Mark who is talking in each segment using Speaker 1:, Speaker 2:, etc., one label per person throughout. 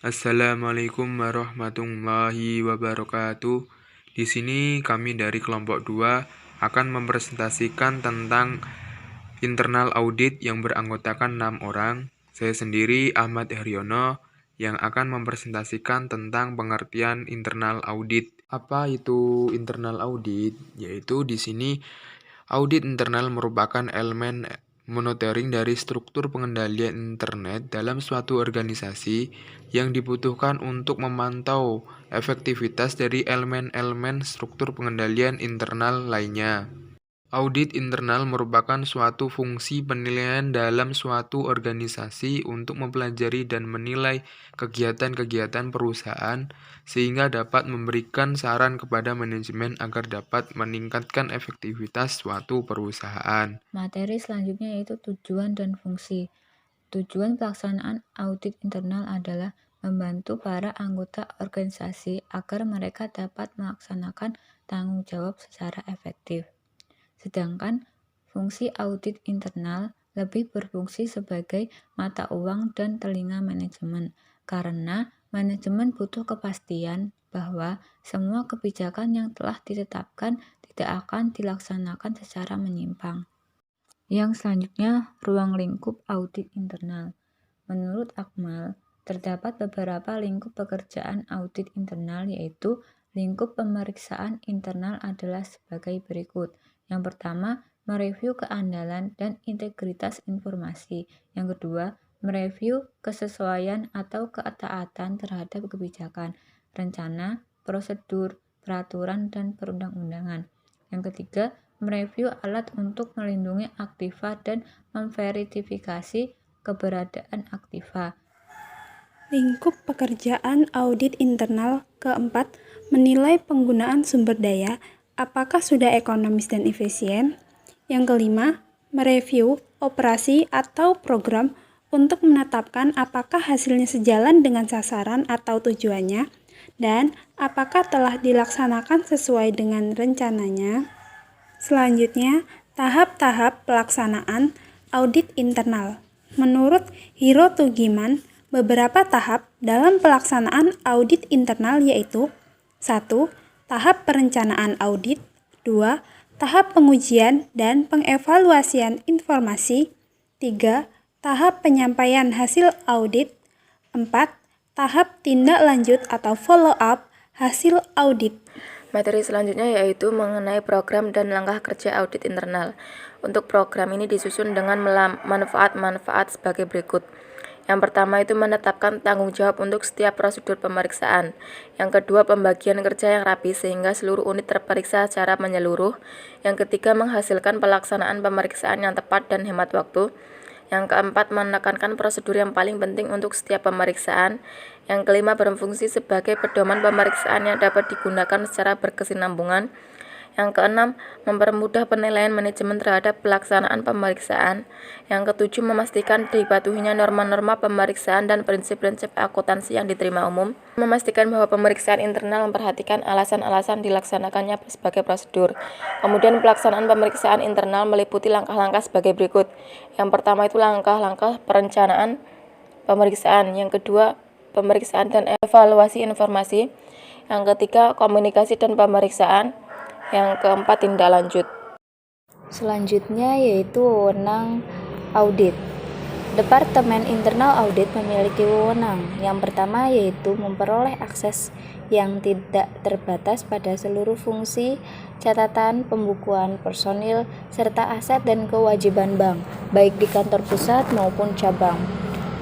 Speaker 1: Assalamualaikum warahmatullahi wabarakatuh. Di sini kami dari kelompok 2 akan mempresentasikan tentang internal audit yang beranggotakan 6 orang. Saya sendiri Ahmad Haryono yang akan mempresentasikan tentang pengertian internal audit. Apa itu internal audit? Yaitu di sini audit internal merupakan elemen monitoring dari struktur pengendalian internet dalam suatu organisasi yang dibutuhkan untuk memantau efektivitas dari elemen-elemen struktur pengendalian internal lainnya. Audit internal merupakan suatu fungsi penilaian dalam suatu organisasi untuk mempelajari dan menilai kegiatan-kegiatan perusahaan sehingga dapat memberikan saran kepada manajemen agar dapat meningkatkan efektivitas suatu perusahaan.
Speaker 2: Materi selanjutnya yaitu tujuan dan fungsi. Tujuan pelaksanaan audit internal adalah membantu para anggota organisasi agar mereka dapat melaksanakan tanggung jawab secara efektif. Sedangkan fungsi audit internal lebih berfungsi sebagai mata uang dan telinga manajemen, karena manajemen butuh kepastian bahwa semua kebijakan yang telah ditetapkan tidak akan dilaksanakan secara menyimpang. Yang selanjutnya, ruang lingkup audit internal. Menurut Akmal, terdapat beberapa lingkup pekerjaan audit internal, yaitu lingkup pemeriksaan internal adalah sebagai berikut. Yang pertama, mereview keandalan dan integritas informasi. Yang kedua, mereview kesesuaian atau ketaatan terhadap kebijakan, rencana, prosedur, peraturan, dan perundang-undangan. Yang ketiga, mereview alat untuk melindungi aktiva dan memverifikasi keberadaan aktiva.
Speaker 3: Lingkup pekerjaan audit internal keempat, menilai penggunaan sumber daya, apakah sudah ekonomis dan efisien. Yang kelima, mereview operasi atau program untuk menetapkan apakah hasilnya sejalan dengan sasaran atau tujuannya, dan apakah telah dilaksanakan sesuai dengan rencananya. Selanjutnya, tahap-tahap pelaksanaan audit internal. Menurut Hiro Tugiman, beberapa tahap dalam pelaksanaan audit internal yaitu 1. Tahap perencanaan audit. 2. Tahap pengujian dan pengevaluasian informasi. 3. Tahap penyampaian hasil audit. 4. Tahap tindak lanjut atau follow up hasil audit.
Speaker 4: Materi selanjutnya yaitu mengenai program dan langkah kerja audit internal. Untuk program ini disusun dengan manfaat-manfaat sebagai berikut. Yang pertama itu menetapkan tanggung jawab untuk setiap prosedur pemeriksaan. Yang kedua, pembagian kerja yang rapi sehingga seluruh unit terperiksa secara menyeluruh. Yang ketiga, menghasilkan pelaksanaan pemeriksaan yang tepat dan hemat waktu. Yang keempat, menekankan prosedur yang paling penting untuk setiap pemeriksaan. Yang kelima, berfungsi sebagai pedoman pemeriksaan yang dapat digunakan secara berkesinambungan. Yang keenam, mempermudah penilaian manajemen terhadap pelaksanaan pemeriksaan. Yang ketujuh, memastikan dipatuhinya norma-norma pemeriksaan dan prinsip-prinsip akuntansi yang diterima umum. Memastikan bahwa pemeriksaan internal memperhatikan alasan-alasan dilaksanakannya sebagai prosedur. Kemudian pelaksanaan pemeriksaan internal meliputi langkah-langkah sebagai berikut. Yang pertama itu langkah-langkah perencanaan pemeriksaan. Yang kedua, pemeriksaan dan evaluasi informasi. Yang ketiga, komunikasi dan pemeriksaan. Yang keempat, tindak lanjut.
Speaker 2: Selanjutnya yaitu wewenang audit. Departemen Internal Audit memiliki wewenang. Yang pertama yaitu memperoleh akses yang tidak terbatas pada seluruh fungsi, catatan, pembukuan personil, serta aset dan kewajiban bank, baik di kantor pusat maupun cabang.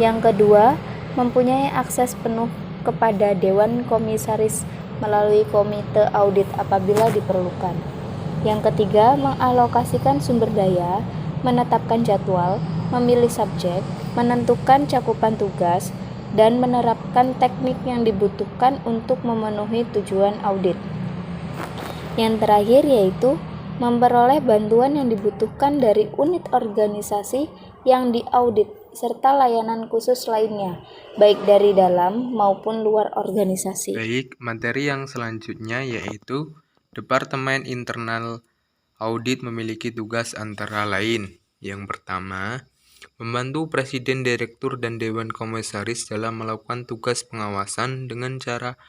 Speaker 2: Yang kedua, mempunyai akses penuh kepada Dewan Komisaris melalui komite audit apabila diperlukan. Yang ketiga, mengalokasikan sumber daya, menetapkan jadwal, memilih subjek, menentukan cakupan tugas, dan menerapkan teknik yang dibutuhkan untuk memenuhi tujuan audit. Yang terakhir yaitu memperoleh bantuan yang dibutuhkan dari unit organisasi yang diaudit serta layanan khusus lainnya, baik dari dalam maupun luar organisasi.
Speaker 1: Baik, materi yang selanjutnya yaitu Departemen Internal Audit memiliki tugas antara lain. Yang pertama, membantu Presiden, Direktur, dan Dewan Komisaris dalam melakukan tugas pengawasan dengan cara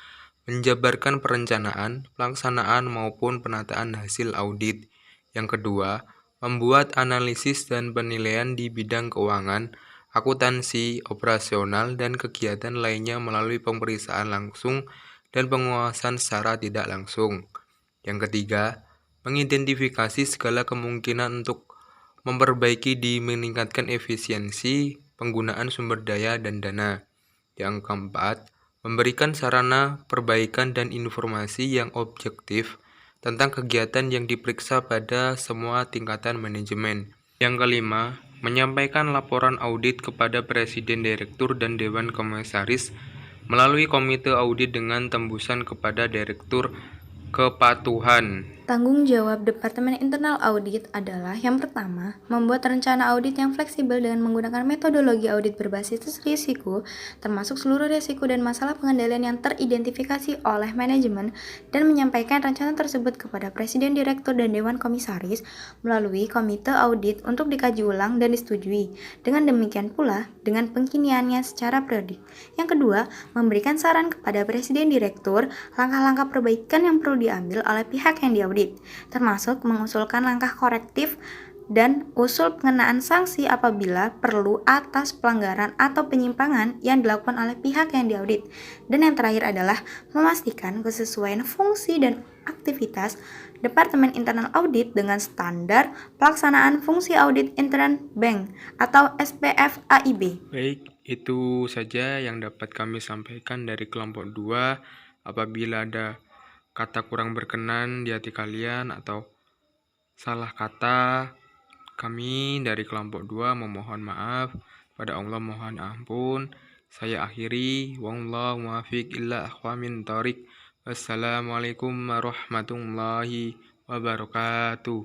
Speaker 1: menjabarkan perencanaan, pelaksanaan, maupun penataan hasil audit. Yang kedua, membuat analisis dan penilaian di bidang keuangan, akuntansi, operasional, dan kegiatan lainnya melalui pemeriksaan langsung dan pengawasan secara tidak langsung. Yang ketiga, mengidentifikasi segala kemungkinan untuk memperbaiki di meningkatkan efisiensi penggunaan sumber daya dan dana. Yang keempat, memberikan sarana perbaikan dan informasi yang objektif tentang kegiatan yang diperiksa pada semua tingkatan manajemen. Yang kelima, menyampaikan laporan audit kepada Presiden, Direktur, dan Dewan Komisaris melalui komite audit dengan tembusan kepada Direktur Kepatuhan.
Speaker 5: Tanggung jawab Departemen Internal Audit adalah yang pertama, membuat rencana audit yang fleksibel dengan menggunakan metodologi audit berbasis risiko, termasuk seluruh risiko dan masalah pengendalian yang teridentifikasi oleh manajemen, dan menyampaikan rencana tersebut kepada Presiden, Direktur, dan Dewan Komisaris melalui komite audit untuk dikaji ulang dan disetujui. Dengan demikian pula, dengan pengkiniannya secara periodik. Yang kedua, memberikan saran kepada Presiden, Direktur, langkah-langkah perbaikan yang perlu diambil oleh pihak yang diaudit, termasuk mengusulkan langkah korektif dan usul pengenaan sanksi apabila perlu atas pelanggaran atau penyimpangan yang dilakukan oleh pihak yang diaudit. Dan yang terakhir adalah memastikan kesesuaian fungsi dan aktivitas Departemen Internal Audit dengan standar pelaksanaan fungsi audit intern bank atau SPF AIB.
Speaker 1: Baik, itu saja yang dapat kami sampaikan dari kelompok 2. Apabila ada kata kurang berkenan di hati kalian atau salah kata, kami dari kelompok 2 memohon maaf. Pada Allah mohon ampun. Saya akhiri. Wallahu muwaffiq illa aqwamit thoriq. Wassalamualaikum warahmatullahi wabarakatuh.